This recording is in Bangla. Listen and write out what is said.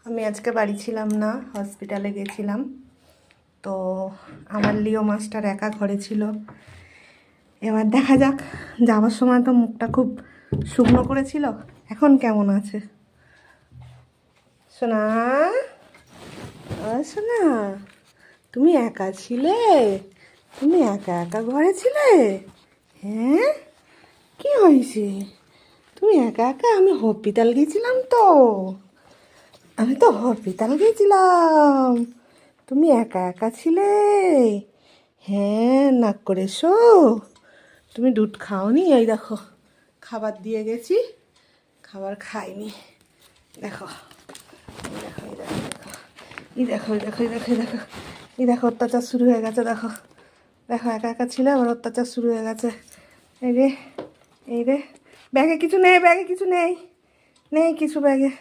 আমি আজকে বাড়ি ছিলাম না, হসপিটালে গেছিলাম। তো আমার লিও মাস্টার একা ঘরে ছিল। এবার দেখা যাক, যাওয়ার সময় তো মুখটা খুব শুকনো করেছিল, এখন কেমন আছে। সোনা, সোনা, তুমি একা ছিলে? তুমি একা একা ঘরে ছিলে? হ্যাঁ, কি হয়েছে? তুমি একা একা? আমি হসপিটাল গেছিলাম তো, হসপিটাল গেছিলাম। তুমি একা একা ছিলে? হ্যাঁ, নাক করে শো। তুমি দুধ খাওনি? এই দেখো, খাবার দিয়ে গেছি, খাবার খাইনি। দেখো, এই দেখো, এই দেখো, এই দেখো, এই দেখো, এই দেখো, এই দেখো, অত্যাচার শুরু হয়ে গেছে। দেখো দেখো, একা একা ছিল, আবার অত্যাচার শুরু হয়ে গেছে। এই রে, এই রে, ব্যাগে কিছু নেই, ব্যাগে কিছু নেই, নেই কিছু ব্যাগে।